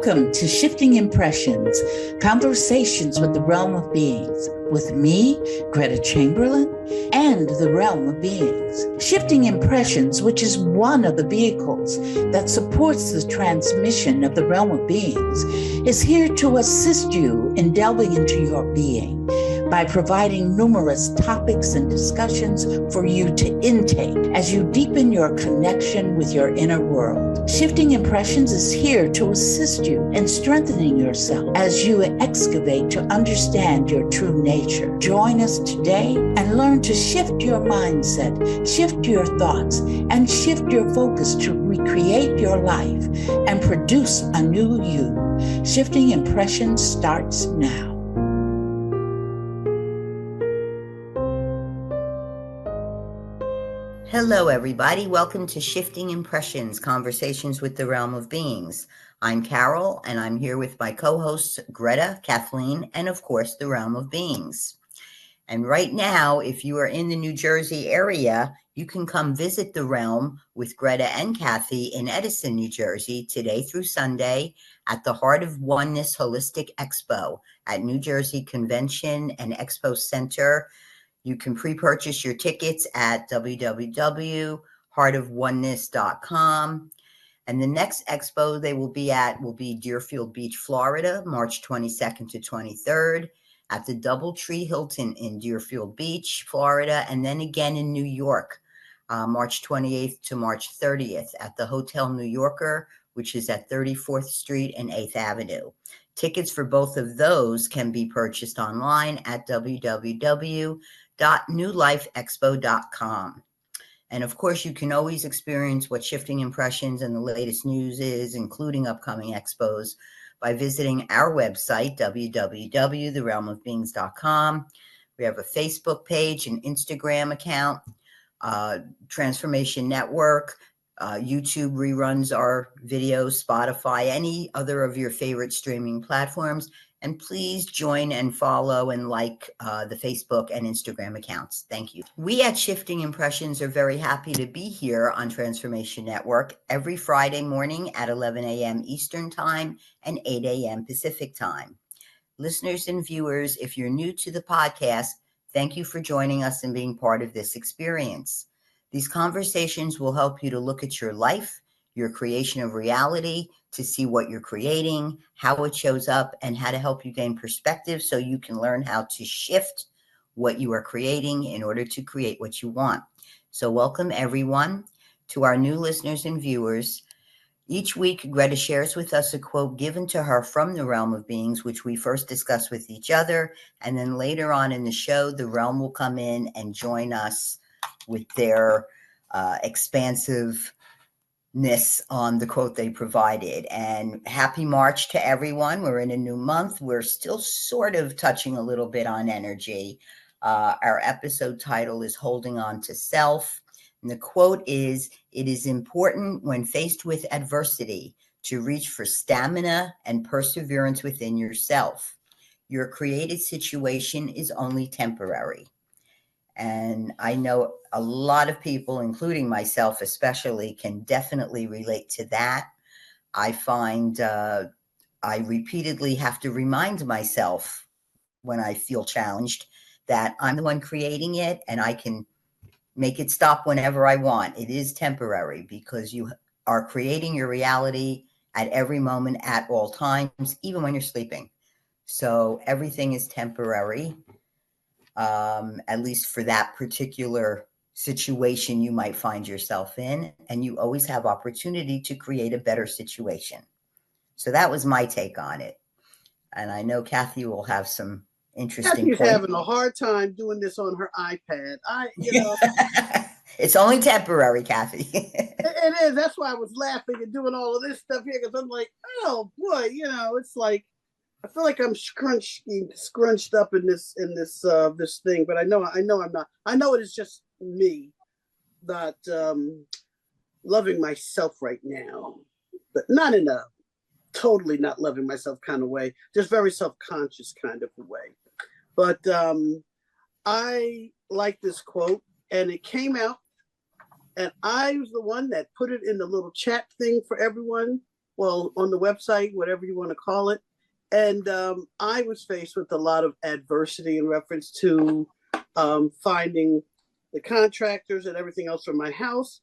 Welcome to Shifting Impressions, Conversations with the Realm of Beings, with me, Gretta Chamberlain, and the Realm of Beings. Shifting Impressions, which is one of the vehicles that supports the transmission of the Realm of Beings, is here to assist you in delving into your being by providing numerous topics and discussions for you to intake as you deepen your connection with your inner world. Shifting Impressions is here to assist you in strengthening yourself as you excavate to understand your true nature. Join us today and learn to shift your mindset, shift your thoughts, and shift your focus to recreate your life and produce a new you. Shifting Impressions starts now. Hello, everybody. Welcome to Shifting Impressions, Conversations with the Realm of Beings. I'm Carol, and I'm here with my co-hosts, Gretta, Kathleen, and of course, the Realm of Beings. And right now, if you are in the New Jersey area, you can come visit the Realm with Gretta and Kathy in Edison, New Jersey, today through Sunday at the Heart of Oneness Holistic Expo at New Jersey Convention and Expo Center. You can pre-purchase your tickets at www.heartofoneness.com. And the next expo they will be at will be Deerfield Beach, Florida, March 22nd to 23rd at the Doubletree Hilton in Deerfield Beach, Florida, and then again in New York, March 28th to March 30th at the Hotel New Yorker, which is at 34th Street and 8th Avenue. Tickets for both of those can be purchased online at www.newlifeexpo.com. And of course, you can always experience what Shifting Impressions and the latest news is, including upcoming expos, by visiting our website, www.therealmofbeings.com. We have a Facebook page, an Instagram account, Transformation Network, YouTube reruns our videos, Spotify, any other of your favorite streaming platforms. And please join and follow and like the Facebook and Instagram accounts. Thank you. We at Shifting Impressions are very happy to be here on Transformation Network every Friday morning at 11 a.m. Eastern Time and 8 a.m. Pacific Time. Listeners and viewers, if you're new to the podcast, thank you for joining us and being part of this experience. These conversations will help you to look at your life, your creation of reality, to see what you're creating, how it shows up, and how to help you gain perspective so you can learn how to shift what you are creating in order to create what you want. So welcome, everyone, to our new listeners and viewers. Each week, Gretta shares with us a quote given to her from the Realm of Beings, which we first discuss with each other. And then later on in the show, the Realm will come in and join us with their expansiveness on the quote they provided. And happy March to everyone. We're in a new month. We're still sort of touching a little bit on energy. Our episode title is Holding On to Self. And the quote is, "It is important when faced with adversity to reach for stamina and perseverance within yourself. Your created situation is only temporary." And I know a lot of people, including myself especially, can definitely relate to that. I find I repeatedly have to remind myself when I feel challenged that I'm the one creating it and I can make it stop whenever I want. It is temporary because you are creating your reality at every moment, at all times, even when you're sleeping. So everything is temporary. At least for that particular situation you might find yourself in, and you always have opportunity to create a better situation. So that was my take on it. And I know Kathy will have some interesting Kathy's having a hard time doing this on her iPad. It's only temporary, Kathy. It is. That's why I was laughing and doing all of this stuff here, because I'm like, oh boy, it's like I feel like I'm scrunched up in this thing, but I know I'm not. I know it is just me not loving myself right now, but not in a totally not loving myself kind of way, just very self-conscious kind of a way. But I like this quote, and it came out, and I was the one that put it in the little chat thing for everyone well, on the website, whatever you want to call it. And I was faced with a lot of adversity in reference to finding the contractors and everything else for my house.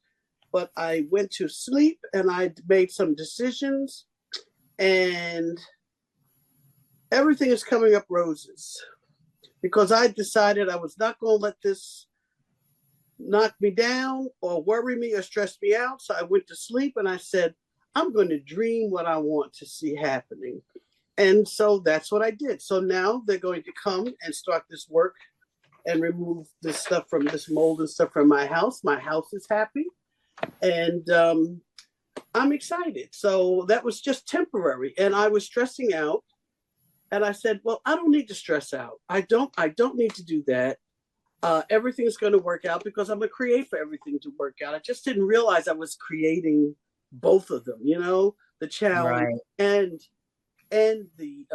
But I went to sleep and I made some decisions, and everything is coming up roses because I decided I was not going to let this knock me down or worry me or stress me out. So I went to sleep and I said, I'm going to dream what I want to see happening. And so that's what I did. So now they're going to come and start this work and remove this stuff from this mold and stuff from my house. My house is happy. And I'm excited. So that was just temporary. And I was stressing out. And I said, well, I don't need to stress out. I don't need to do that. Everything's going to work out because I'm going to create for everything to work out. I just didn't realize I was creating both of them, the challenge and the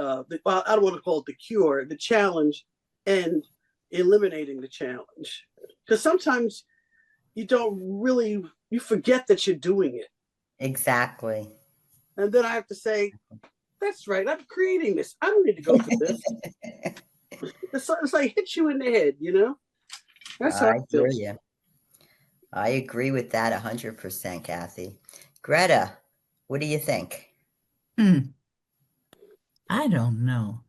well, I don't want to call it the cure, the challenge and eliminating the challenge. Because sometimes you forget that you're doing it. Exactly. And then I have to say, that's right, I'm creating this. I don't need to go through this. It's like hit you in the head, That's how I hear you. I agree with that 100%, Kathy. Greta, what do you think? I don't know.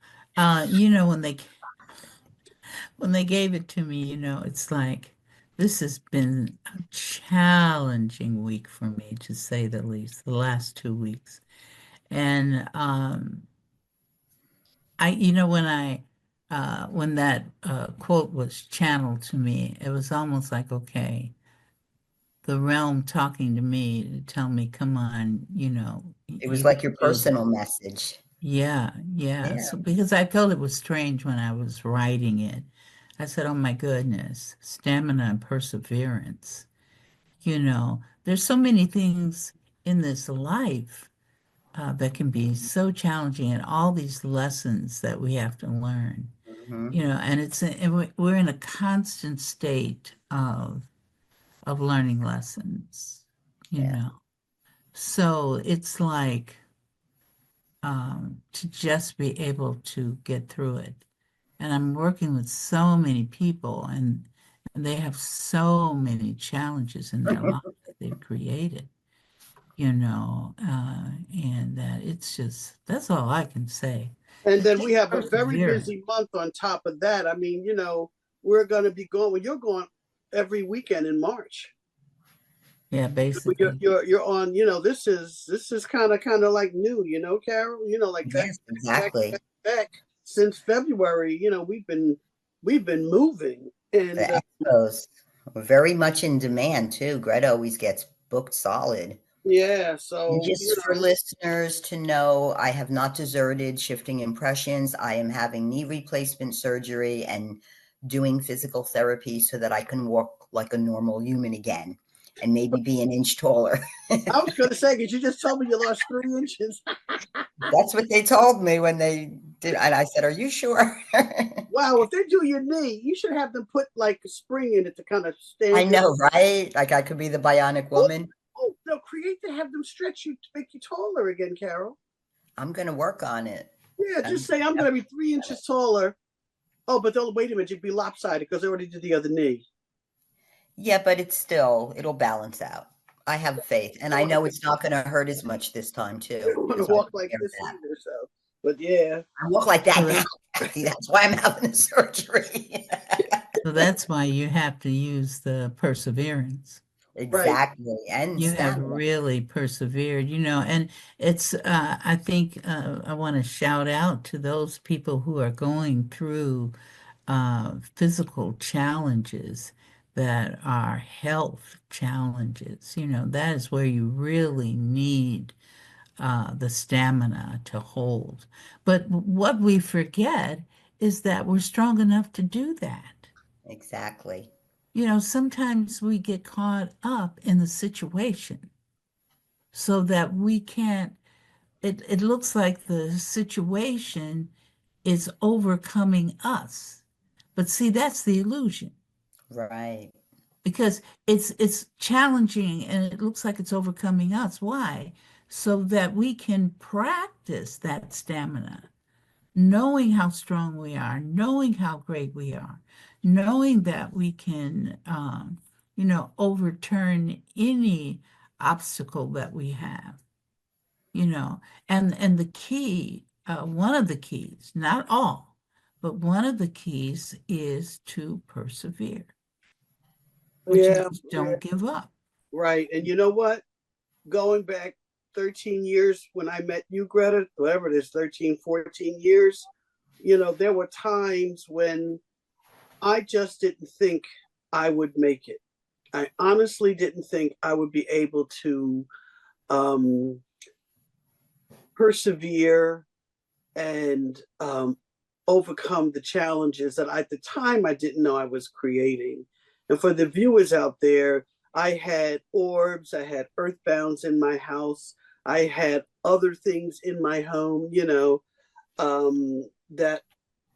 When they gave it to me, it's like this has been a challenging week for me, to say the least, the last 2 weeks. And when that quote was channeled to me, it was almost like, okay, the realm talking to me to tell me, come on, It was you like can your do personal this. message. Yeah. Yeah. So, because I felt it was strange when I was writing it. I said, oh my goodness, stamina and perseverance. There's so many things in this life that can be so challenging, and all these lessons that we have to learn, Mhm. and we're in a constant state of learning lessons, Yeah. So it's like to just be able to get through it. And I'm working with so many people, and they have so many challenges in their life that they've created, and that it's just, that's all I can say. And It's then just we have a very perseverance. busy month on top of that. I mean, we're going to be going, well, you're going every weekend in March. Yeah, basically. You're on, this is kind of like new, Carol, like Yes, exactly. back since February, we've been moving and The expos were very much in demand too. Greta always gets booked solid. yeah, And so just for listeners to know, I have not deserted Shifting Impressions. I am having knee replacement surgery and doing physical therapy so that I can walk like a normal human again and maybe be an inch taller. I was going to say, because you just told me you lost 3 inches. That's what they told me when they did. And I said, are you sure? Wow, if they do your knee, you should have them put like a spring in it to kind of stand. I know, right? Like I could be the bionic woman. Oh, no, create to have them stretch you to make you taller again, Carol. I'm going to work on it. Yeah, just say I'm going to be 3 inches taller. Oh, but don't wait a minute, you'd be lopsided because I already did the other knee. Yeah, but it'll balance out. I have faith, and I know it's not going to hurt as much this time too. I don't want to walk like this either, so. But yeah, I walk like that now. See, that's why I'm having the surgery. So that's why you have to use the perseverance. Exactly, and You have stamina. really persevered, and it's, I think I want to shout out to those people who are going through physical challenges that are health challenges. That is where you really need the stamina to hold. But what we forget is that we're strong enough to do that. Exactly. Sometimes we get caught up in the situation so that we can't, it looks like the situation is overcoming us. But see, that's the illusion. Right. Because it's challenging and it looks like it's overcoming us. Why? so that we can practice that stamina, knowing how strong we are, knowing how great we are, knowing that we can, overturn any obstacle that we have, and the key, one of the keys, not all, but one of the keys is to persevere, which Yeah, means don't give up. right. And you know what? Going back 13 years when I met you, Greta, whatever it is, 13, 14 years, there were times when I just didn't think I would make it. I honestly didn't think I would be able to persevere and overcome the challenges that at the time I didn't know I was creating. And for the viewers out there, I had orbs, I had earthbounds in my house, I had other things in my home, that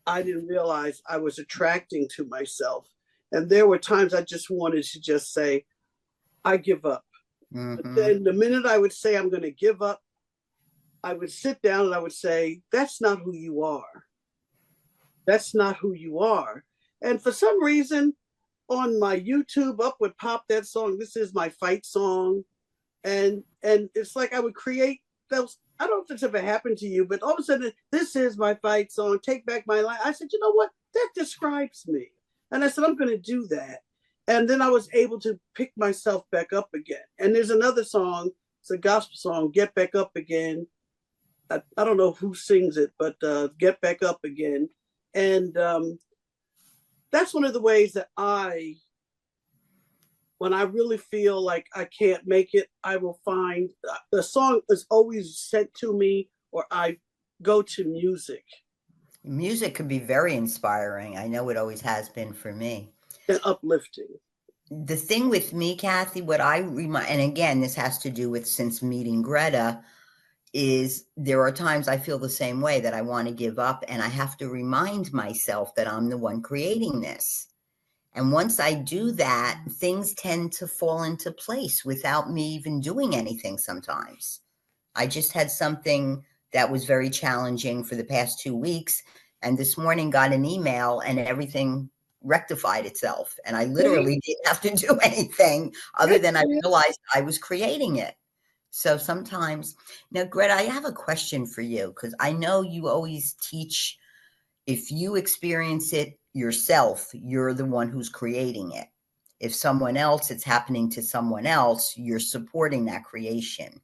I didn't realize I was attracting to myself. And there were times I just wanted to just say, I give up. But then the minute I would say I'm going to give up, I would sit down and I would say, that's not who you are. That's not who you are. And for some reason, on my YouTube, up would pop that song. This is my fight song. And it's like I would create those. I don't know if this ever happened to you, but all of a sudden, this is my fight song, Take Back My Life. I said, you know what? That describes me. And I said, I'm going to do that. And then I was able to pick myself back up again. And there's another song, it's a gospel song, Get Back Up Again. I don't know who sings it, but Get Back Up Again. And that's one of the ways that when I really feel like I can't make it, I will find the song is always sent to me, or I go to music. Music can be very inspiring. I know it always has been for me. And uplifting. The thing with me, Kathy, what I remind, and again, this has to do with since meeting Greta, is there are times I feel the same way, that I want to give up, and I have to remind myself that I'm the one creating this. And once I do that, things tend to fall into place without me even doing anything sometimes. I just had something that was very challenging for the past 2 weeks, and this morning got an email and everything rectified itself. And I literally didn't have to do anything other than I realized I was creating it. So sometimes, now, Greta, I have a question for you, because I know you always teach, if you experience it yourself, you're the one who's creating it. If someone else, it's happening to someone else, you're supporting that creation.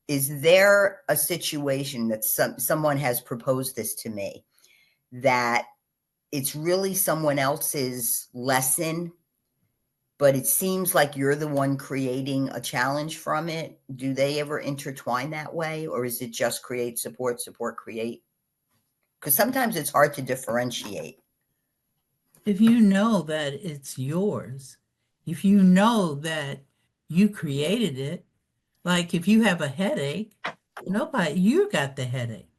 Is there a situation that someone has proposed this to me, that it's really someone else's lesson, but it seems like you're the one creating a challenge from it? Do they ever intertwine that way? Or is it just create, support, support, create? Because sometimes it's hard to differentiate. If you know that it's yours, if you know that you created it, like if you have a headache, you got the headache.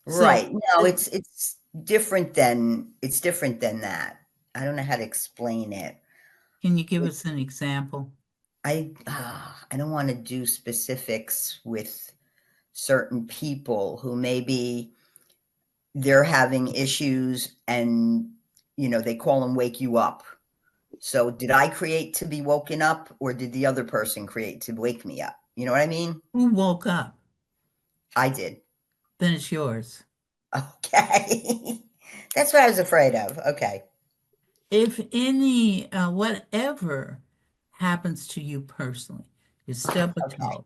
Right. No, it's different than that. I don't know how to explain it. Can you give us an example? I don't want to do specifics with certain people who maybe they're having issues and, they call and wake you up. So did I create to be woken up, or did the other person create to wake me up? You know what I mean? Who woke up? I did. Then it's yours. Okay. That's what I was afraid of. Okay. If any, whatever happens to you personally, you stub a toe,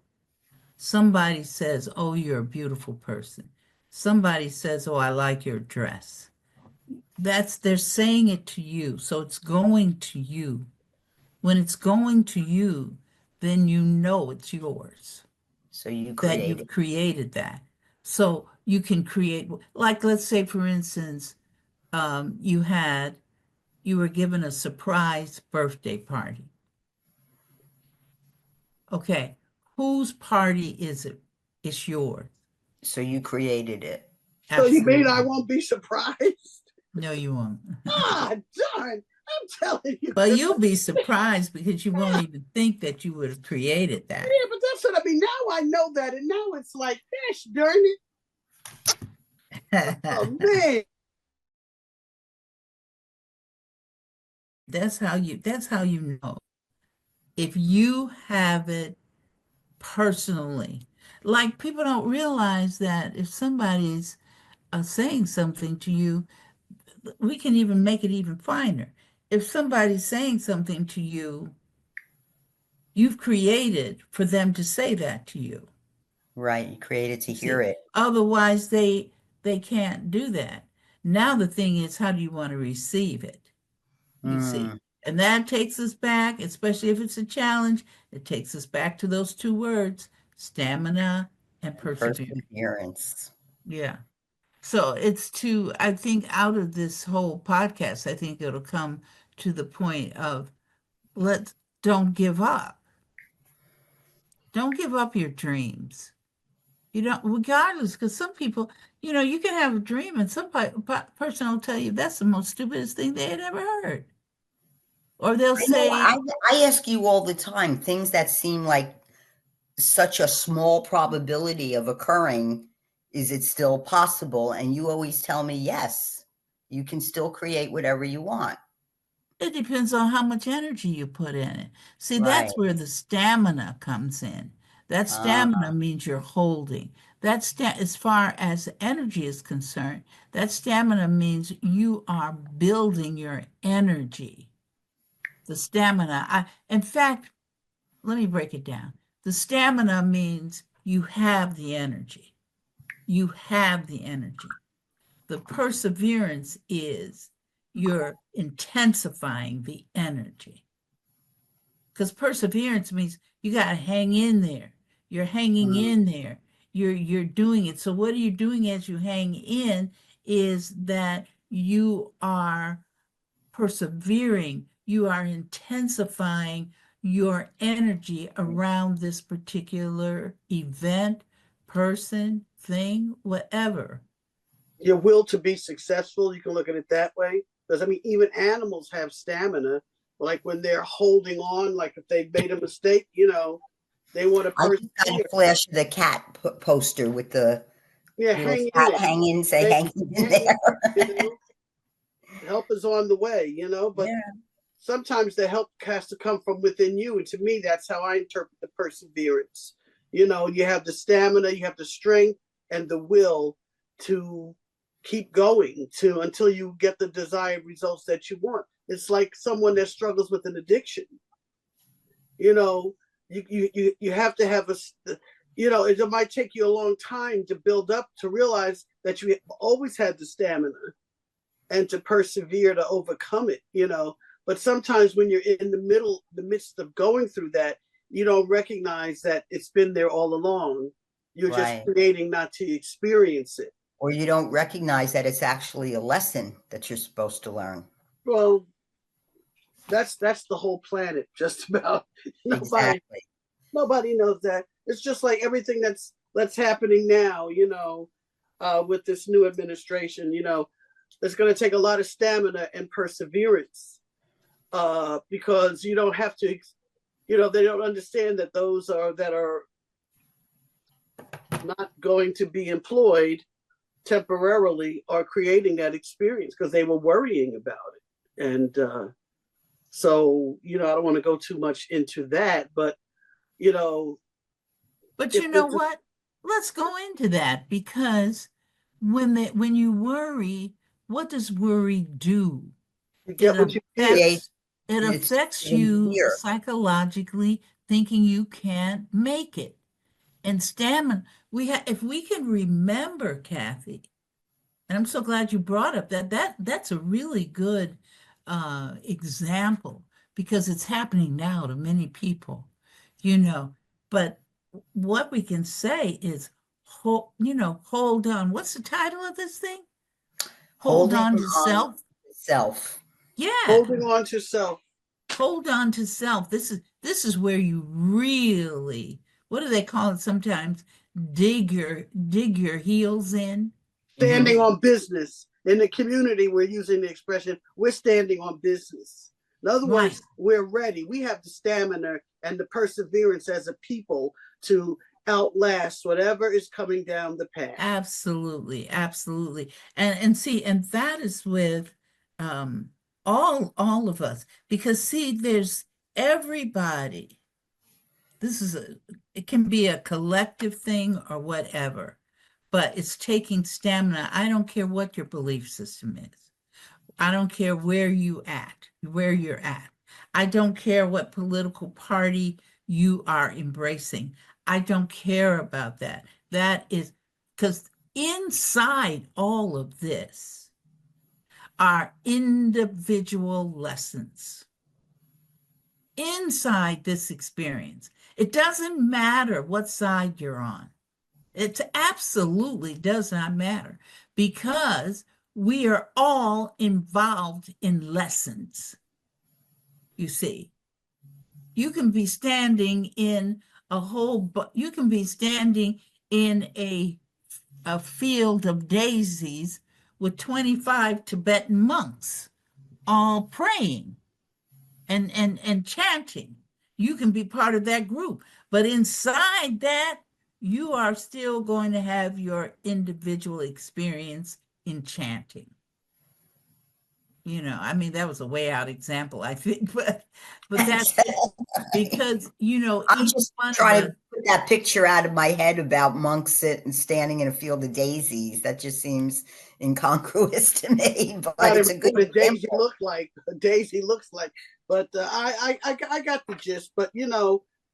somebody says, oh, you're a beautiful person. Somebody says, oh, I like your dress. They're saying it to you. So it's going to you. When it's going to you, then you know it's yours. So you've created that. So you can create, like, let's say, for instance, you were given a surprise birthday party. Okay, whose party is it? It's yours. So you created it. Absolutely. So you mean I won't be surprised? No, you won't. Ah, darn. I'm telling you. But you'll be surprised because you won't even think that you would have created that. Yeah, but that's what I mean. Now I know that, and now it's like, gosh darn it. Oh man. That's how you know. If you have it personally, like people don't realize that if somebody's saying something to you, we can even make it even finer. If somebody's saying something to you, you've created for them to say that to you. Right. You created to hear See, it. otherwise they can't do that. Now the thing is, how do you want to receive it? You see, and that takes us back, especially if it's a challenge, it takes us back to those two words, stamina and perseverance. Yeah. So I think out of this whole podcast, I think it'll come to the point of don't give up. Don't give up your dreams. You don't, regardless, because some people, you can have a dream and some person will tell you that's the most stupidest thing they had ever heard. Or they'll say, I ask you all the time, things that seem like such a small probability of occurring, is it still possible? And you always tell me, yes, you can still create whatever you want. It depends on how much energy you put in it. See, Right. That's where the stamina comes in. That stamina means you're holding. As far as energy is concerned, that stamina means you are building your energy. The stamina, in fact, let me break it down. The stamina means you have the energy. You have the energy. The perseverance is you're intensifying the energy. Because perseverance means you got to hang in there. You're hanging in there. You're doing it. So what are you doing as you hang in is that you are persevering. You are intensifying your energy around this particular event, person, thing, whatever. Your will to be successful, you can look at it that way. Because I mean, even animals have stamina. Like when they're holding on, like if they've made a mistake, they want to persevere. I just got a flash of the cat poster with the hang in there. Help is on the way, but sometimes the help has to come from within you. And to me, that's how I interpret the perseverance. You have the stamina, you have the strength and the will to keep going until you get the desired results that you want. It's like someone that struggles with an addiction. You have to have it might take you a long time to build up to realize that you always had the stamina and to persevere to overcome it, But sometimes when you're in the midst of going through that, you don't recognize that it's been there all along. You're just creating not to experience it. Or you don't recognize that it's actually a lesson that you're supposed to learn. Well, that's the whole planet, just about. Nobody knows that. It's just like everything that's happening now, with this new administration, it's going to take a lot of stamina and perseverance, because you don't have to, they don't understand that those that are not going to be employed temporarily are creating that experience because they were worrying about it. And so, I don't want to go too much into that, but, But you know what? Let's go into that, because when you worry, what does worry do? It affects you psychologically, thinking you can't make it. And stamina, if we can remember, Kathy, and I'm so glad you brought up that's a really good example, because it's happening now to many people, but what we can say is, hold on. What's the title of this thing? Hold on to self. Self. Yeah. Holding on to self. Hold on to self. This is where you really, what do they call it sometimes? Dig your heels in. Standing on business. In the community, we're using the expression, we're standing on business. In other Right. words, we're ready. We have the stamina and the perseverance as a people to outlast whatever is coming down the path. Absolutely, absolutely. And see, and that is with all of us, because see, there's everybody. It can be a collective thing or whatever, but it's taking stamina. I don't care what your belief system is. I don't care where you're at. I don't care what political party you are embracing. I don't care about that. That is because inside all of this are individual lessons. Inside this experience, it doesn't matter what side you're on. It absolutely does not matter, because we are all involved in lessons. You see, you can be standing in you can be standing in a field of daisies with 25 Tibetan monks all praying and chanting. You can be part of that group, but inside that, you are still going to have your individual experience in chanting. I mean, that was a way out example, I think, but that's because, I'm each just one trying of to put that picture out of my head about monks sitting standing in a field of daisies. That just seems incongruous to me, but it's a good what a daisy look like. A daisy looks like. But I got the gist. But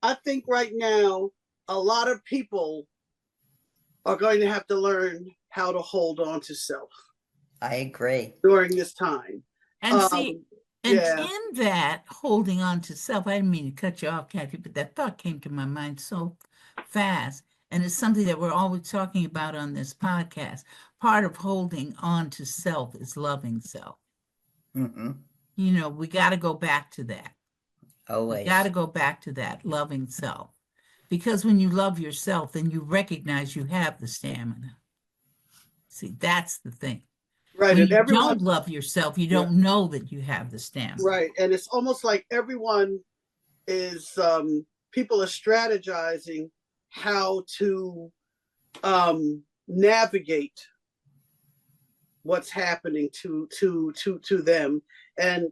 I think right now a lot of people are going to have to learn how to hold on to self. I agree. During this time. And see, and in that holding on to self, I didn't mean to cut you off, Kathy, but that thought came to my mind so fast. And it's something that we're always talking about on this podcast. Part of holding on to self is loving self. Mm-hmm. We got to go back to that. Always. We got to go back to that loving self. Because when you love yourself, then you recognize you have the stamina. See, that's the thing. Right. When and you don't love yourself, you don't know that you have the stamina. Right. And it's almost like everyone is, people are strategizing how to navigate what's happening to them. And,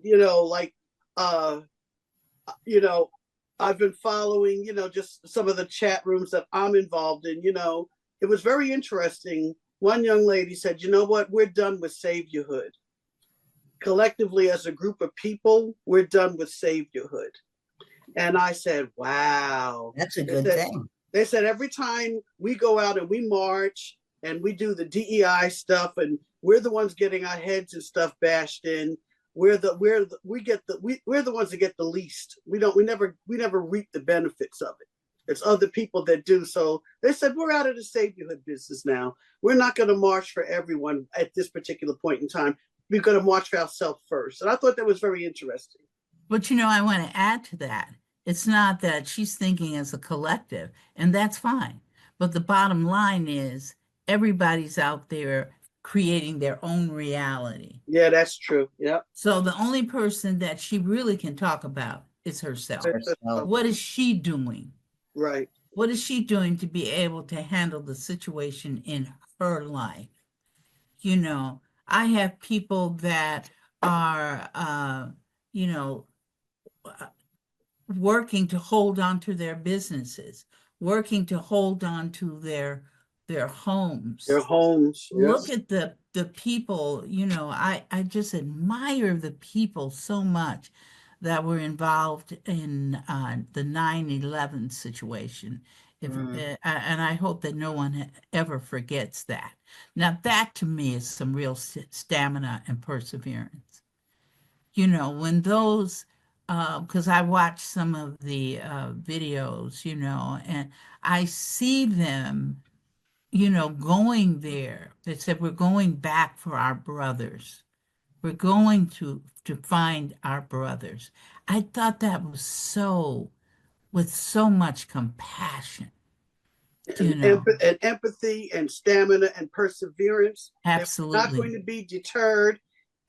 I've been following, just some of the chat rooms that I'm involved in. It was very interesting. One young lady said, you know what, we're done with saviorhood. Collectively, as a group of people, we're done with saviorhood. And I said, wow. That's a good thing. They said every time we go out and we march and we do the DEI stuff and we're the ones getting our heads and stuff bashed in, we're the ones that get the least. We never reap the benefits of it. It's other people that do. So they said, we're out of the saviorhood business now. We're not going to march for everyone at this particular point in time. We're going to march for ourselves first. And I thought that was very interesting. But, I want to add to that. It's not that she's thinking as a collective, and that's fine. But the bottom line is everybody's out there creating their own reality. Yeah, that's true. Yeah. So the only person that she really can talk about is herself. What is she doing? Right. What is she doing to be able to handle the situation in her life? I have people that are, working to hold on to their businesses, working to hold on to their homes. Their homes. Look at the people, I just admire the people so much that were involved in the 9/11 situation. And I hope that no one ever forgets that. Now, that to me is some real stamina and perseverance. When those, because I watched some of the videos, and I see them, going there. They said, we're going back for our brothers. We're going to find our brothers. I thought that was with so much compassion. and empathy and stamina and perseverance. Absolutely. They're not going to be deterred,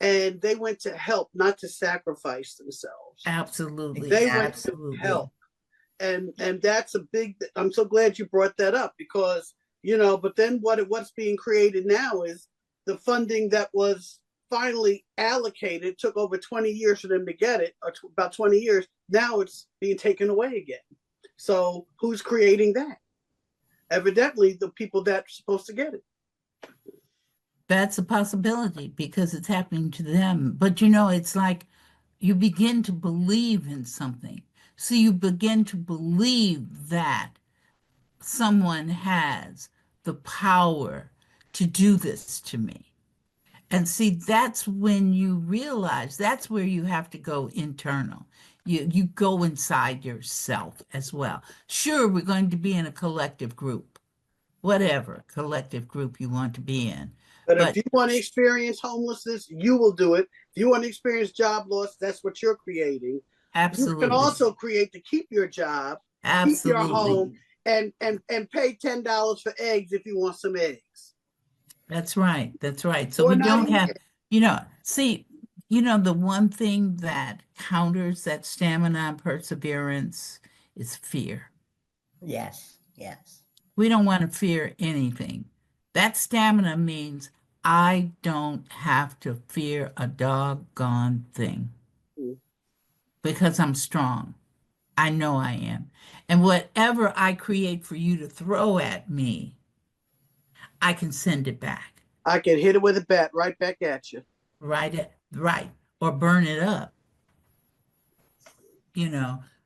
and they went to help, not to sacrifice themselves. Absolutely. They went to help. And that's a big, I'm so glad you brought that up, because, but then what's being created now is the funding that was finally allocated, took over 20 years for them to get it, or about 20 years. Now it's being taken away again. So who's creating that? Evidently, the people that are supposed to get it. That's a possibility, because it's happening to them. But it's like you begin to believe in something. So you begin to believe that someone has the power to do this to me. And see, that's when you realize, that's where you have to go internal. You go inside yourself as well. Sure, we're going to be in a collective group, whatever collective group you want to be in. But if you want to experience homelessness, you will do it. If you want to experience job loss, that's what you're creating. Absolutely. You can also create to keep your job, keep your home, and pay $10 for eggs if you want some eggs. That's right. That's right. So we don't have, the one thing that counters that stamina and perseverance is fear. Yes, yes. We don't want to fear anything. That stamina means I don't have to fear a doggone thing because I'm strong. I know I am. And whatever I create for you to throw at me, I can send it back. I can hit it with a bat right back at you. Right. Or burn it up.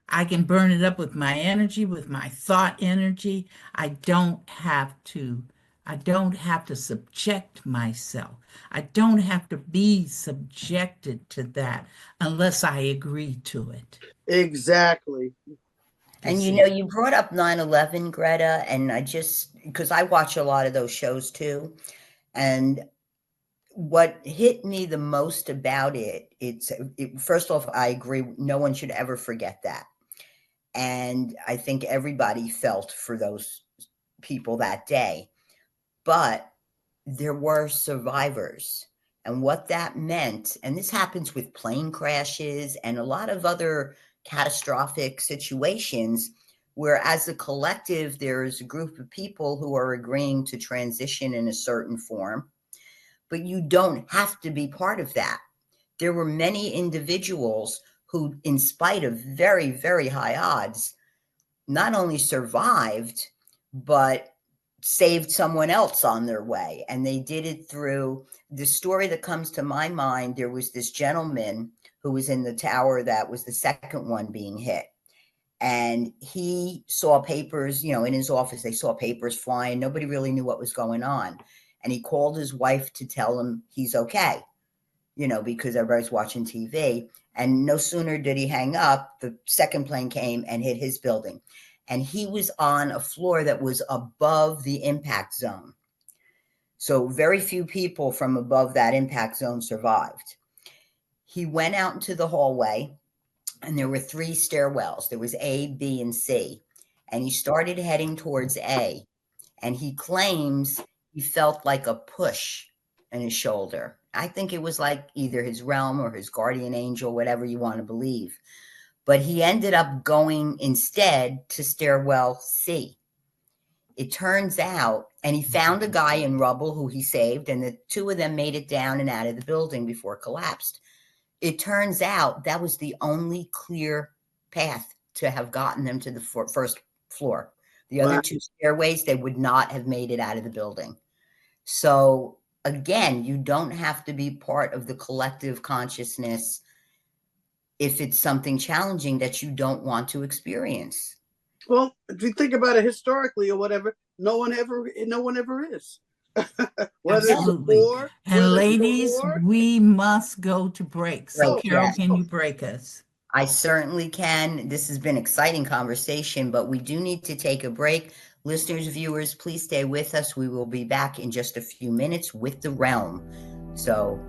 I can burn it up with my energy, with my thought energy. I don't have to subject myself. I don't have to be subjected to that unless I agree to it. Exactly. And you brought up 9/11, Greta, and because I watch a lot of those shows too. And what hit me the most about it, first off, I agree, no one should ever forget that. And I think everybody felt for those people that day. But there were survivors. And what that meant, and this happens with plane crashes and a lot of other catastrophic situations, where as a collective, there's a group of people who are agreeing to transition in a certain form, but you don't have to be part of that. There were many individuals who, in spite of very, very high odds, not only survived, but saved someone else on their way. And they did it through the story that comes to my mind. There was this gentleman who was in the tower that was the second one being hit. And he saw papers, in his office, they saw papers flying. Nobody really knew what was going on. And he called his wife to tell him he's okay, because everybody's watching TV. And no sooner did he hang up, the second plane came and hit his building. And he was on a floor that was above the impact zone. So very few people from above that impact zone survived. He went out into the hallway, and there were 3 stairwells. There was A, B, and C. And he started heading towards A. And he claims he felt like a push in his shoulder. I think it was like either his realm or his guardian angel, whatever you want to believe. But he ended up going instead to stairwell C. It turns out, and he found a guy in rubble who he saved, and the 2 of them made it down and out of the building before it collapsed. It turns out that was the only clear path to have gotten them to the first floor. The other 2 stairways, they would not have made it out of the building. So again, you don't have to be part of the collective consciousness if it's something challenging that you don't want to experience. Well, if you think about it historically or whatever, no one ever is. Absolutely. And ladies, we must go to break. So Carol, can you break us? I certainly can. This has been an exciting conversation, but we do need to take a break. Listeners, viewers, please stay with us. We will be back in just a few minutes with the realm. So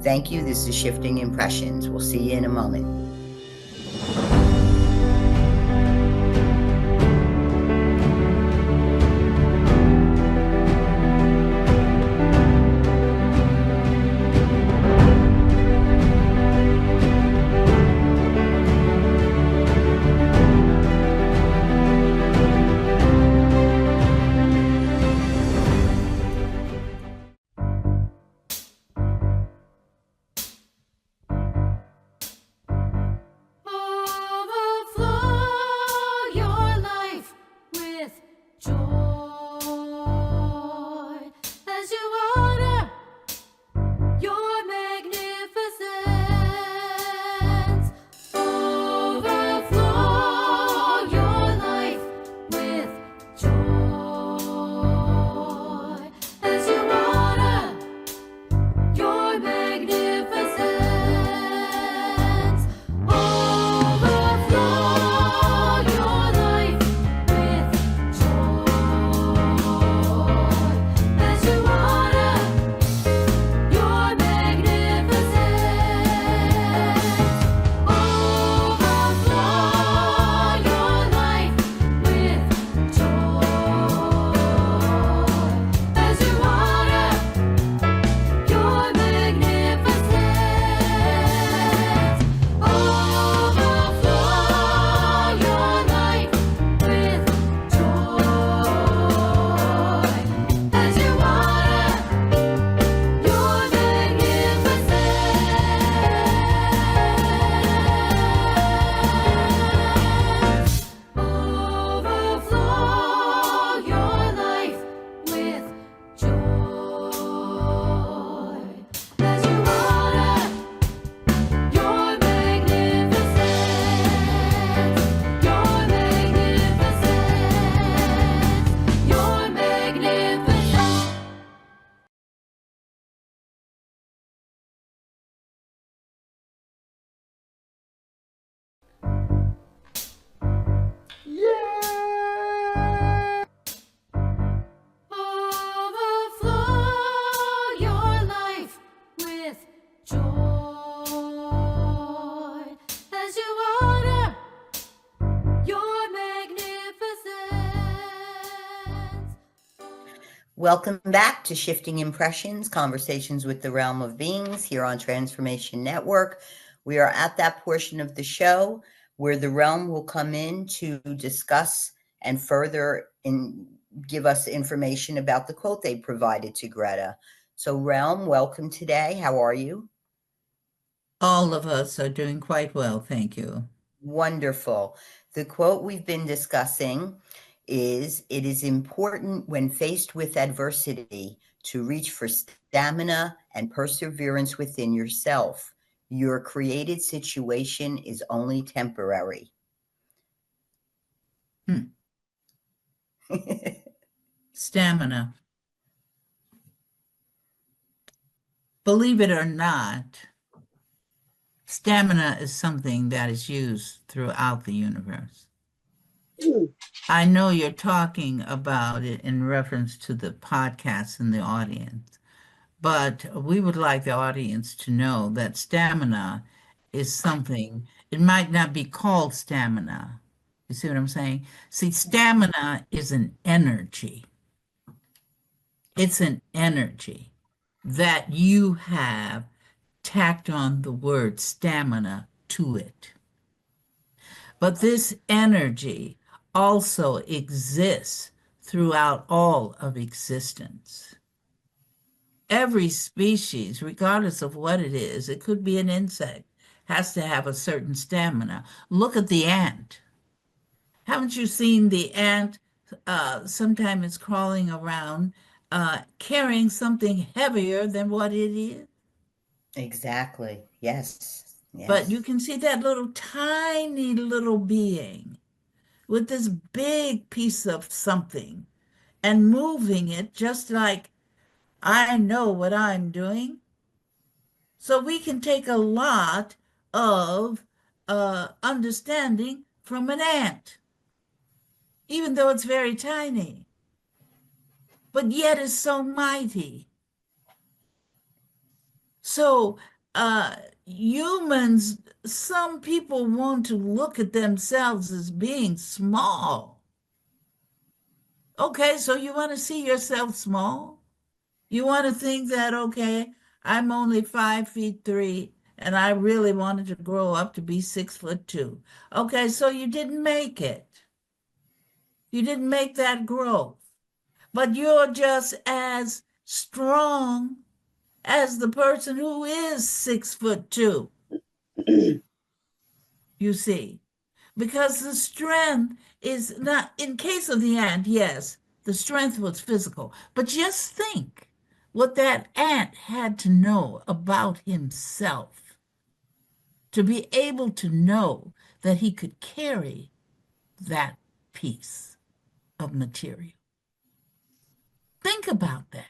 thank you. This is Shifting Impressions. We'll see you in a moment. Welcome back to Shifting Impressions, Conversations with the Realm of Beings here on Transformation Network. We are at that portion of the show where the realm will come in to discuss and further give us information about the quote they provided to Greta. So realm, welcome today. How are you? All of us are doing quite well, thank you. Wonderful. The quote we've been discussing is, "It is important when faced with adversity to reach for stamina and perseverance within yourself. Your created situation is only temporary." Stamina. Believe it or not, stamina is something that is used throughout the universe. I know you're talking about it in reference to the podcast and the audience, but we would like the audience to know that stamina is something, it might not be called stamina. You see what I'm saying? See, stamina is an energy. It's an energy that you have tacked on the word stamina to it. But this energy also exists throughout all of existence. Every species, regardless of what it is, it could be an insect, has to have a certain stamina. Look at the ant. Haven't you seen the ant? Sometimes it's crawling around, carrying something heavier than what it is. Exactly. Yes. But Yes. you can see that little tiny little being with this big piece of something and moving it just like I know what I'm doing. So we can take a lot of understanding from an ant, even though it's very tiny, but yet is so mighty. So humans, some people want to look at themselves as being small. Okay, so you want to see yourself small? You want to think that, okay, I'm only 5'3" and I really wanted to grow up to be 6'2". Okay, so you didn't make it. You didn't make that growth. But you're just as strong as the person who is 6'2", you see. Because the strength is not, in case of the ant, yes, the strength was physical. But just think what that ant had to know about himself to be able to know that he could carry that piece of material. Think about that.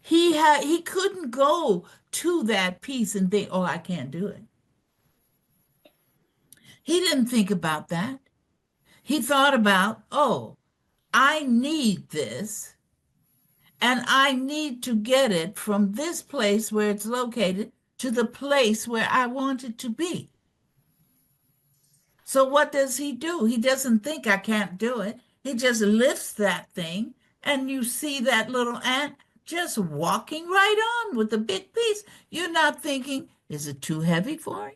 He couldn't go to that piece and think, oh, I can't do it. He didn't think about that. He thought about, oh, I need this, and I need to get it from this place where it's located to the place where I want it to be. So what does he do? He doesn't think I can't do it. He just lifts that thing, and you see that little ant just walking right on with the big piece. You're not thinking, is it too heavy for him?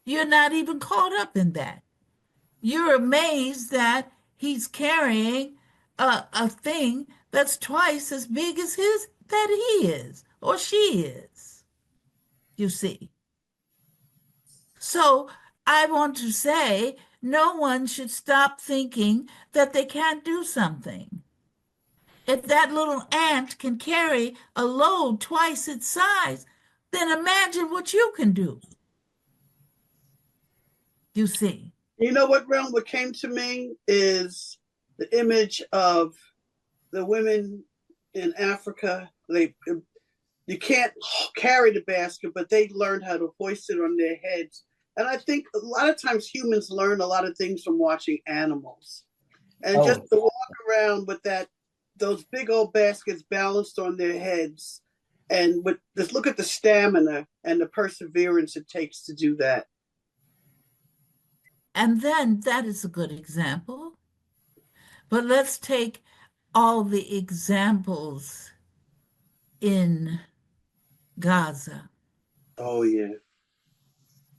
You're not even caught up in that. You're amazed that he's carrying a thing that's twice as big as his that he is or she is, you see. So I want to say no one should stop thinking that they can't do something. If that little ant can carry a load twice its size, then imagine what you can do. You see. You know what, realm? What came to me is the image of the women in Africa. You can't carry the basket, but they learned how to hoist it on their heads. And I think a lot of times humans learn a lot of things from watching animals. And just to walk around with those big old baskets balanced on their heads, and just look at the stamina and the perseverance it takes to do that. And then that is a good example. But let's take all the examples in Gaza. Oh yeah.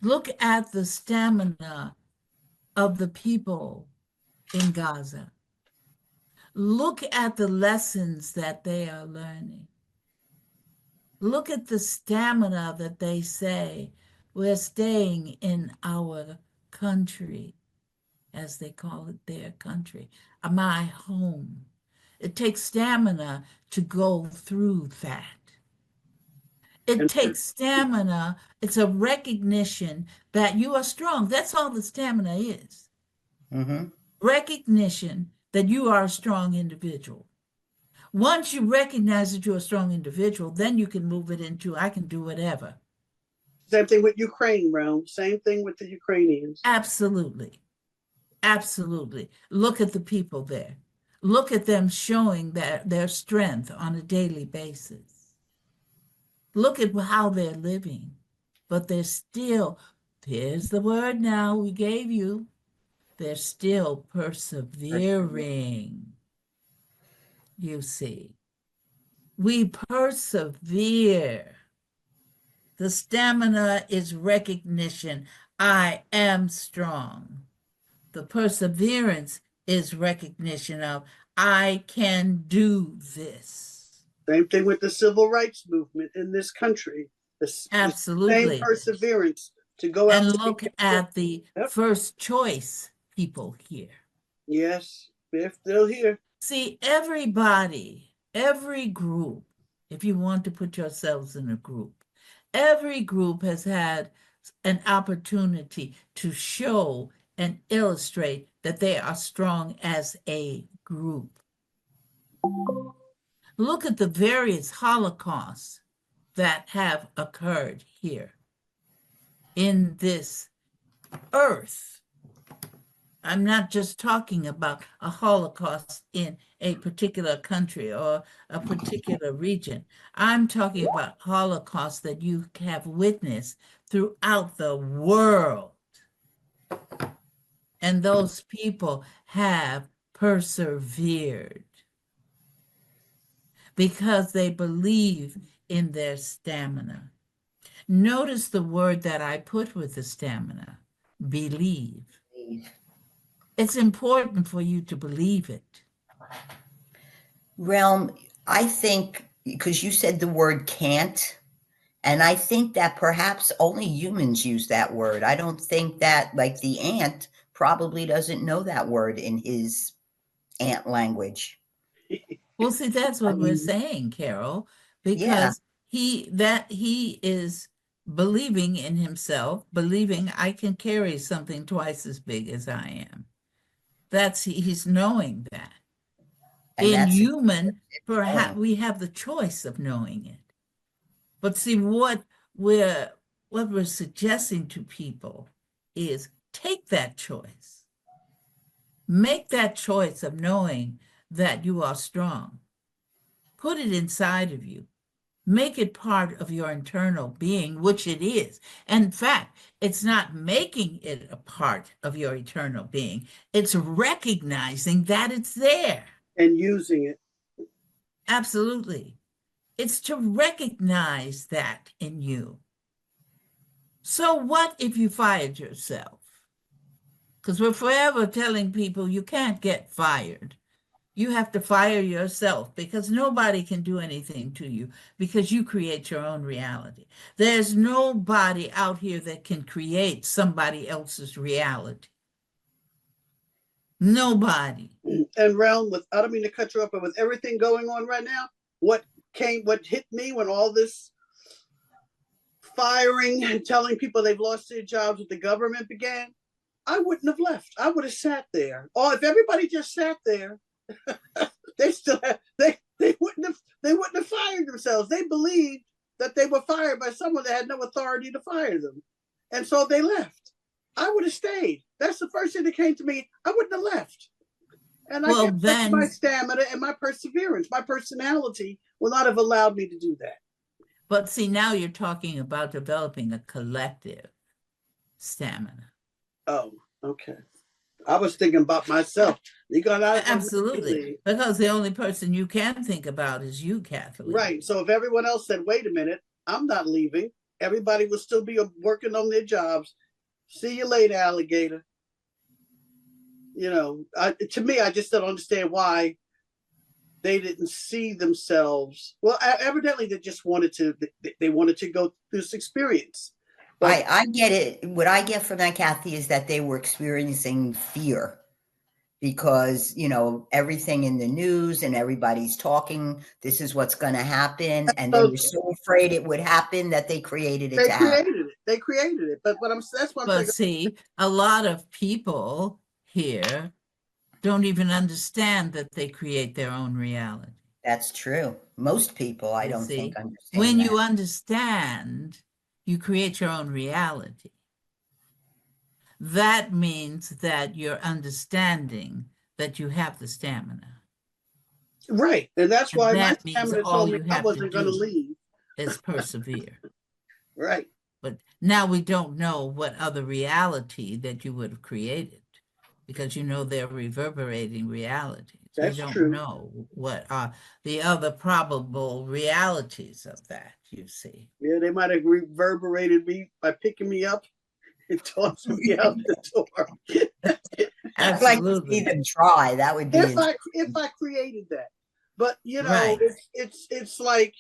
Look at the stamina of the people in Gaza. Look at the lessons that they are learning. Look at the stamina that they say, we're staying in our country, as they call it, their country, my home. It takes stamina to go through that. It And takes stamina. It's a recognition that you are strong. That's all the stamina is. Mm-hmm. Recognition that you are a strong individual. Once you recognize that you're a strong individual, then you can move it into, I can do whatever. same thing with Ukraine, realm. Same thing with the Ukrainians. Absolutely. Absolutely. Look at the people there. Look at them showing their strength on a daily basis. Look at how they're living. But they're still, here's the word now we gave you, they're still persevering, you see. We persevere. The stamina is recognition. I am strong. The perseverance is recognition of I can do this. Same thing with the civil rights movement in this country. The same Absolutely. perseverance to go out. And look at the first choice people here. Yes, they're still here. See, everybody, every group, if you want to put yourselves in a group, every group has had an opportunity to show and illustrate that they are strong as a group. Look at the various Holocausts that have occurred here in this earth. I'm not just talking about a Holocaust in a particular country or a particular region. I'm talking about Holocausts that you have witnessed throughout the world. And those people have persevered because they believe in their stamina. Notice the word that I put with the stamina, believe. It's important for you to believe it. Realm, I think, because you said the word can't, and I think that perhaps only humans use that word. I don't think that, like, the ant probably doesn't know that word in his ant language. Well, see, that's what we're saying, Carol, because he is believing in himself, believing I can carry something twice as big as I am. He's knowing that. In human, perhaps we have the choice of knowing it. But see, what we're suggesting to people is take that choice. Make that choice of knowing that you are strong. Put it inside of you. Make it part of your internal being, which it is. In fact, it's not making it a part of your eternal being. It's recognizing that it's there. And using it. Absolutely. It's to recognize that in you. So what if you fired yourself? Because we're forever telling people you can't get fired. You have to fire yourself because nobody can do anything to you because you create your own reality. There's nobody out here that can create somebody else's reality. Nobody. And realm, with I don't mean to cut you off, but with everything going on right now, what hit me when all this firing and telling people they've lost their jobs with the government began, I wouldn't have left. I would have sat there. Or if everybody just sat there, they still have, they wouldn't have fired themselves. They believed that they were fired by someone that had no authority to fire them. And so they left. I would have stayed. That's the first thing that came to me. I wouldn't have left. And I guess that's my stamina and my perseverance. My personality will not have allowed me to do that. But see, now you're talking about developing a collective stamina. Oh, okay. I was thinking about myself. You got out. Absolutely. Because the only person you can think about is you, Kathleen. Right. So if everyone else said, wait a minute, I'm not leaving, everybody would still be working on their jobs. See you later, alligator. You know, to me, I just don't understand why they didn't see themselves. Well, evidently they just wanted to. They wanted to go through this experience. But I get it. What I get from that, Kathy, is that they were experiencing fear because, you know, everything in the news and everybody's talking, this is what's going to happen. And they were so afraid it would happen that they created it to happen. They created it. But that's what I'm saying. But see, a lot of people here don't even understand that they create their own reality. That's true. Most people, I don't think, understand. When you understand, you create your own reality. That means that you're understanding that you have the stamina. Right. And that's why my stamina told me I wasn't going to leave. Is persevere. Right. But now we don't know what other reality that you would have created, because you know they're reverberating realities. That's we don't true. know what are the other probable realities of that, you see. Yeah, they might have reverberated me by picking me up and tossing me out the door. I'd like to see them try. That would be if I created that. But you know, it's like,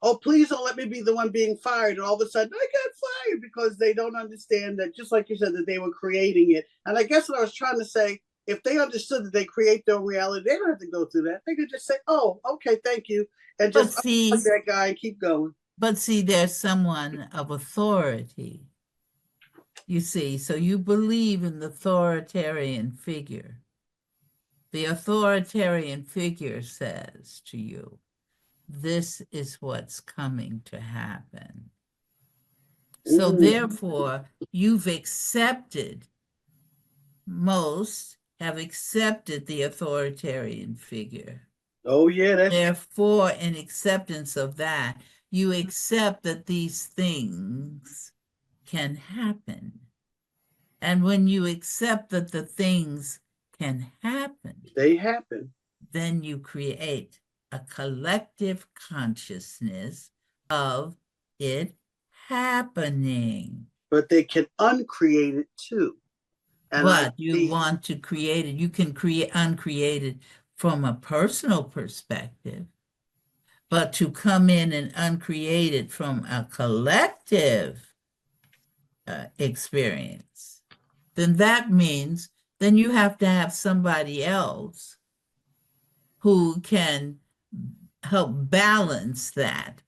oh, please don't let me be the one being fired. And all of a sudden I got fired because they don't understand that, just like you said, that they were creating it. And I guess what I was trying to say, if they understood that they create their own reality, they don't have to go through that. They could just say, oh, okay, thank you. And just see that guy and keep going. But see, there's someone of authority. You see, so you believe in the authoritarian figure. The authoritarian figure says to you, this is what's coming to happen. So therefore, you've accepted, most have accepted the authoritarian figure. Oh, yeah. Therefore, in acceptance of that, you accept that these things can happen. And when you accept that the things can happen, they happen, then you create a collective consciousness of it happening. But they can uncreate it too. And but you want to create it. You can uncreate it from a personal perspective, but to come in and uncreate it from a collective experience, then that means then you have to have somebody else who can help balance that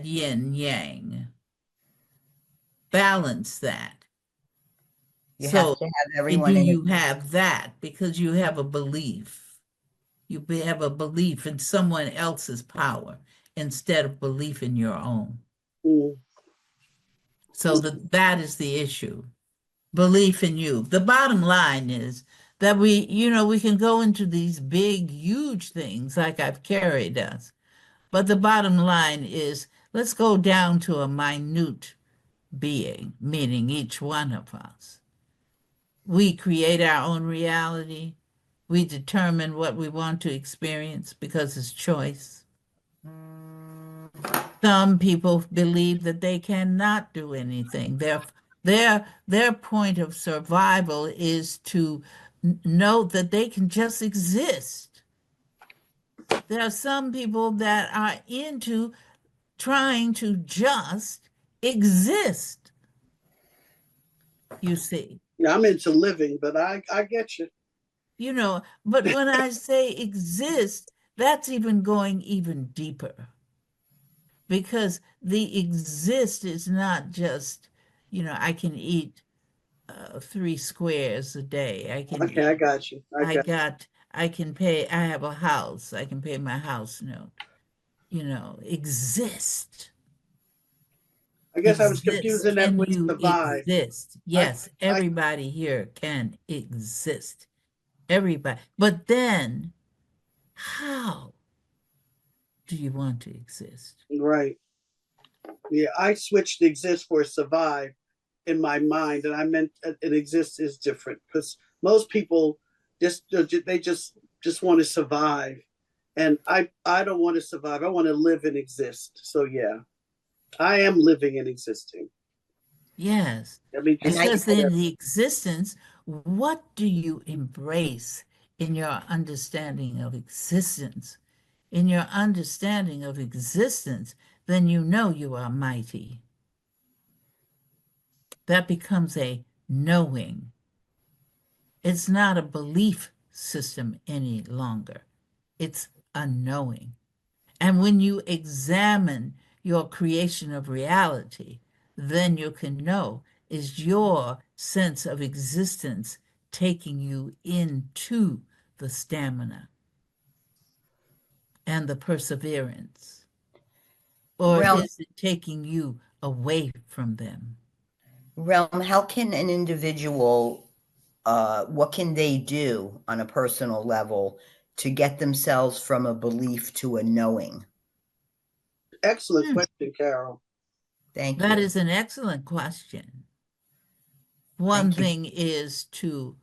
yin yang, balance that. You have to have everyone. You have that because you have a belief. You have a belief in someone else's power instead of belief in your own. So that is the issue. Belief in you. The bottom line is that we can go into these big, huge things like I've carried us. But the bottom line is, let's go down to a minute being, meaning each one of us. We create our own reality. We determine what we want to experience because it's choice. Some people believe that they cannot do anything. Their point of survival is to know that they can just exist. There are some people that are into trying to just exist. You see. Yeah, I'm into living, but I get you. You know, but when I say exist, that's even going even deeper. Because the exist is not just, I can eat 3 squares a day. I got you. I can pay, I have a house. I can pay my house note. Exist. I guess I was confusing that with survive. Exist. Yes, everybody here can exist. Everybody. But then, how do you want to exist? Right. Yeah, I switched exist for survive. in my mind, and I meant it exists is different, because most people just want to survive, and I don't want to survive. I want to live and exist. So yeah, I am living and existing. Yes, I mean, because in the existence, what do you embrace in your understanding of existence? In your understanding of existence, then you know you are mighty. That becomes a knowing. It's not a belief system any longer. It's a knowing. And when you examine your creation of reality, then you can know, is your sense of existence taking you into the stamina and the perseverance? Or Realm, is it taking you away from them? realm, how can an individual, what can they do on a personal level to get themselves from a belief to a knowing? excellent question, Carol. Thank That you. is an excellent question. One Thank you. thing is to,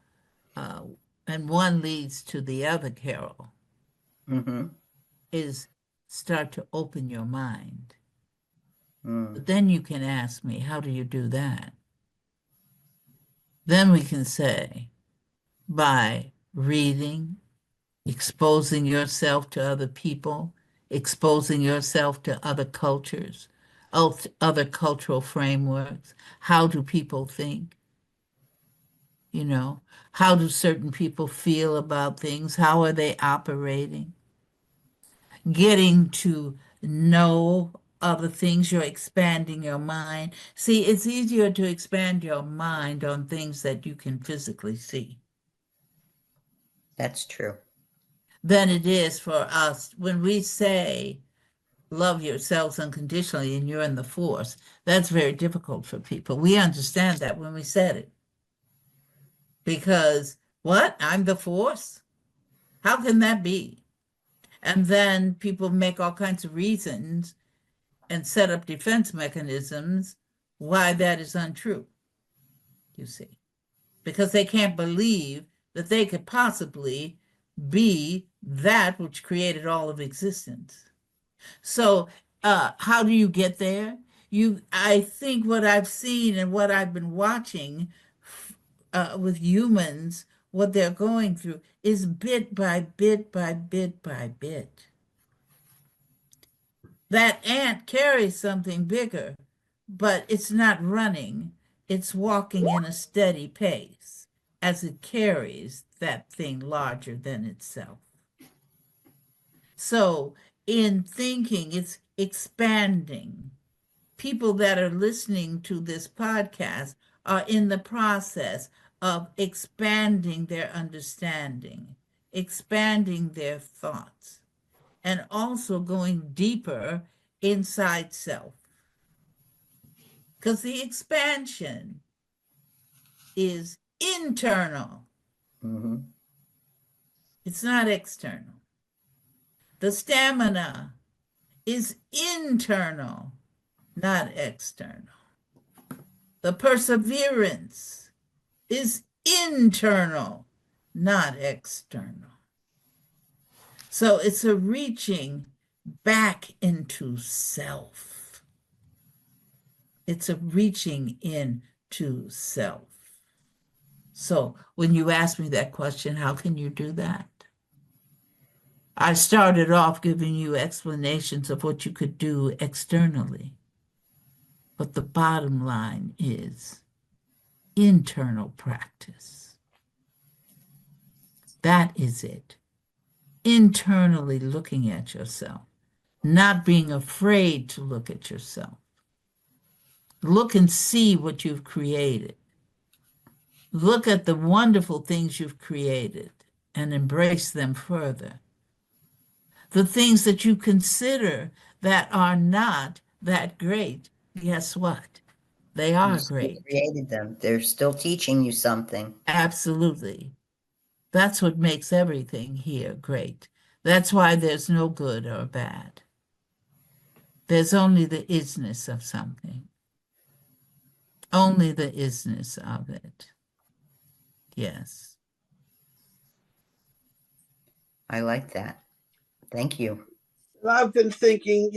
and one leads to the other, Carol, Mm-hmm. is start to open your mind. Mm. But then you can ask me, how do you do that? Then we can say, by reading, exposing yourself to other people, exposing yourself to other cultures, other cultural frameworks. How do people think? You know, how do certain people feel about things? How are they operating? Getting to know other things, you're expanding your mind. See, it's easier to expand your mind on things that you can physically see That's true. than it is for us when we say, love yourselves unconditionally and you're in the force. That's very difficult for people. We understand that when we said it. Because what? I'm the force? How can that be? And then people make all kinds of reasons and set up defense mechanisms why that is untrue, you see, because they can't believe that they could possibly be that which created all of existence. So, how do you get there? I think what I've seen and what I've been watching with humans, what they're going through is bit by bit by bit by bit. That ant carries something bigger, but it's not running. It's walking in a steady pace as it carries that thing larger than itself. So in thinking, it's expanding. People that are listening to this podcast are in the process of expanding their understanding, expanding their thoughts, and also going deeper inside self. Because the expansion is internal. Mm-hmm. It's not external. The stamina is internal, not external. The perseverance is internal, not external. So it's a reaching back into self. It's a reaching into self. So when you ask me that question, how can you do that? I started off giving you explanations of what you could do externally. But the bottom line is internal practice. That is it. Internally looking at yourself, not being afraid to look at yourself. Look and see what you've created. Look at the wonderful things you've created and embrace them further. The things that you consider that are not that great, guess what? They You are still great. created them. They're still teaching you something. Absolutely. That's what makes everything here great. That's why there's no good or bad. There's only the isness of something. Only the isness of it. Yes. I like that. Thank you. I've been thinking,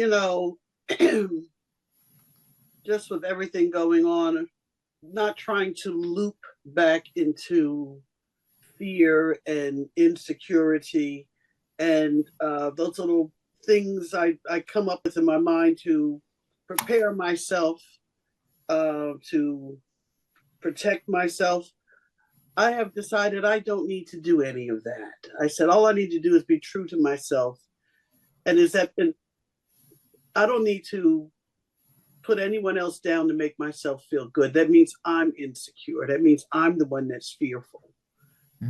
just with everything going on, not trying to loop back into fear and insecurity and those little things I come up with in my mind to prepare myself, to protect myself. I have decided I don't need to do any of that. I said all I need to do is be true to myself, and I don't need to put anyone else down to make myself feel good. That means I'm insecure. That means I'm the one that's fearful.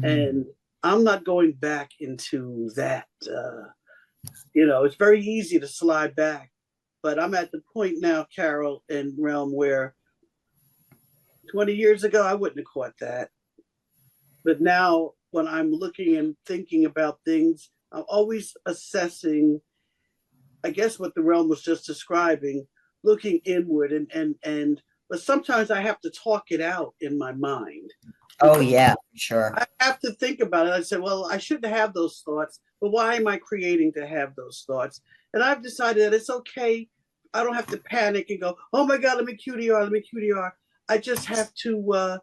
And I'm not going back into that. It's very easy to slide back, but I'm at the point now, Carol and Realm, where 20 years ago, I wouldn't have caught that. But now when I'm looking and thinking about things, I'm always assessing, I guess what the Realm was just describing, looking inward but sometimes I have to talk it out in my mind. Oh, yeah, sure. I have to think about it. I said, well, I shouldn't have those thoughts, but why am I creating to have those thoughts? And I've decided that it's okay. I don't have to panic and go, oh my God, let me QDR. I just have to,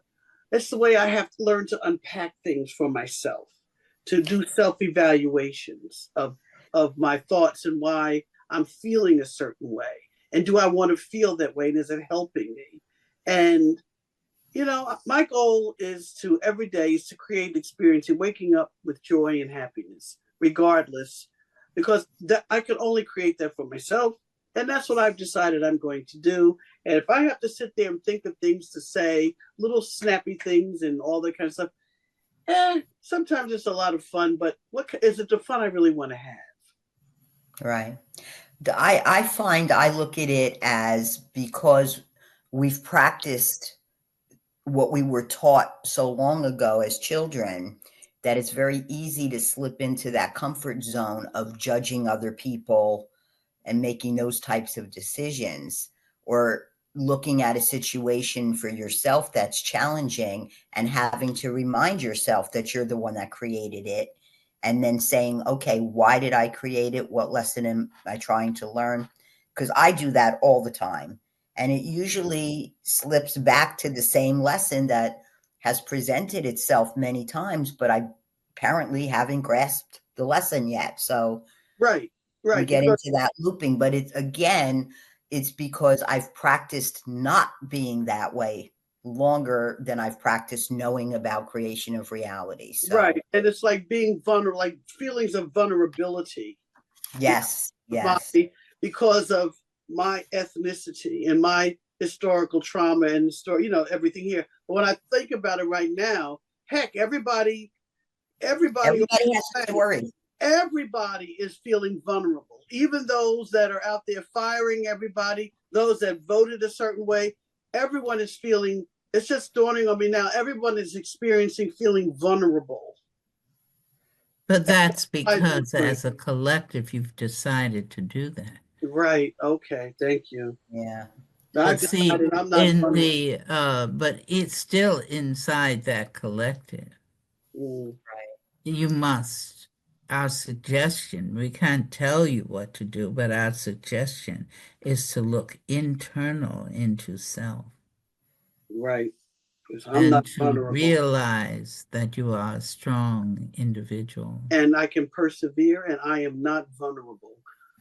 it's the way I have to learn to unpack things for myself, to do self-evaluations of my thoughts and why I'm feeling a certain way. And do I want to feel that way? And is it helping me? And my goal is every day is to create an experience of waking up with joy and happiness, regardless, because I can only create that for myself. And that's what I've decided I'm going to do. And if I have to sit there and think of things to say, little snappy things and all that kind of stuff, sometimes it's a lot of fun, but what is it the fun I really want to have? Right. I find I look at it as because we've practiced what we were taught so long ago as children, that it's very easy to slip into that comfort zone of judging other people and making those types of decisions, or looking at a situation for yourself that's challenging and having to remind yourself that you're the one that created it. And then saying, okay, why did I create it? What lesson am I trying to learn? Because I do that all the time. And it usually slips back to the same lesson that has presented itself many times, but I apparently haven't grasped the lesson yet. So Right. we get into that looping, but it's because I've practiced not being that way longer than I've practiced knowing about creation of reality. So. Right. And it's like being vulnerable, like feelings of vulnerability. Yes. Yes. Because of my ethnicity and my historical trauma and everything here. But when I think about it right now, heck, everybody has a story. Everybody is feeling vulnerable, even those that are out there firing everybody, those that voted a certain way. Everyone is feeling, it's just dawning on me now, everyone is experiencing feeling vulnerable. But that's because as a collective, you've decided to do that. Right. Okay. Thank you. Yeah. But see, but it's still inside that collective. Right. You must. Our suggestion, we can't tell you what to do, but our suggestion is to look internal into self. Right. And to realize that you are a strong individual. And I can persevere, and I am not vulnerable.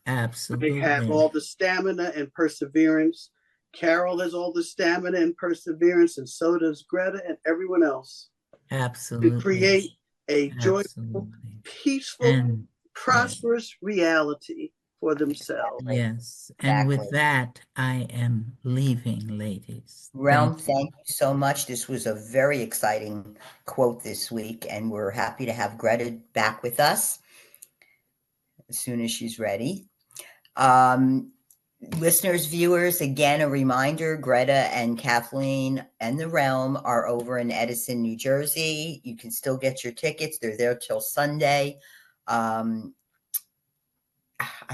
Absolutely. I have all the stamina and perseverance. Carol has all the stamina and perseverance, and so does Greta and everyone else. Absolutely. To create a joyful, peaceful, prosperous reality for themselves. Yes. And with that, I am leaving, ladies. Realm, thank you so much. This was a very exciting quote this week, and we're happy to have Greta back with us as soon as she's ready. Listeners, viewers, again, a reminder, Greta and Kathleen and the Realm are over in Edison, New Jersey. You can still get your tickets. They're there till Sunday. I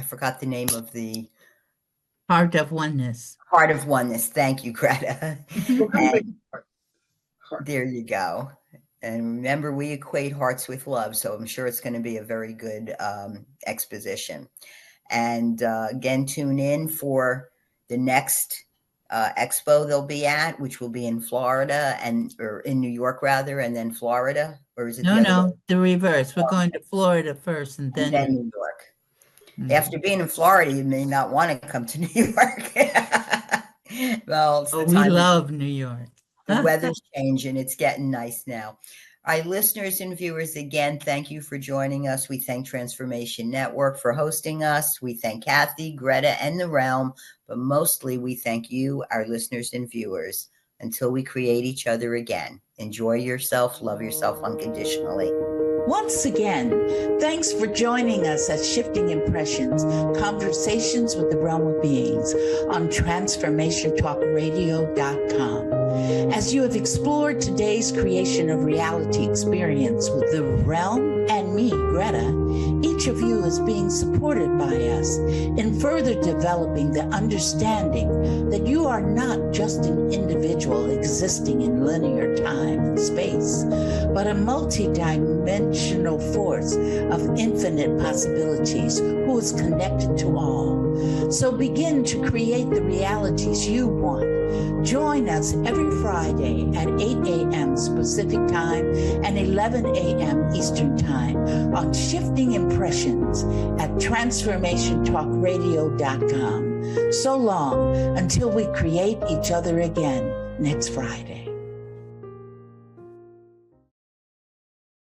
forgot the name of the Heart of oneness. Heart of oneness. Thank you, Greta. We'll come back. There you go. And remember, we equate hearts with love, so I'm sure it's going to be a very good exposition. And again, tune in for the next expo they'll be at, which will be in Florida or in New York rather, and then Florida, or is it the reverse? We're going to Florida first and then New York. Mm-hmm. After being in Florida, you may not want to come to New York. Well, we love New York. The weather's changing. It's getting nice now. All right, listeners and viewers, again, thank you for joining us. We thank Transformation Network for hosting us. We thank Kathy, Greta, and The Realm, but mostly we thank you, our listeners and viewers. Until we create each other again, enjoy yourself, love yourself unconditionally. Once again, thanks for joining us at Shifting Impressions, Conversations with the Realm of Beings on TransformationTalkRadio.com. As you have explored today's creation of reality experience with the Realm and me, Greta, each of you is being supported by us in further developing the understanding that you are not just an individual existing in linear time and space, but a multi-dimensional force of infinite possibilities who is connected to all. So begin to create the realities you want. Join us every Friday at 8 a.m. Pacific Time and 11 a.m. Eastern Time on Shifting Impressions at TransformationTalkRadio.com. So long until we create each other again next Friday.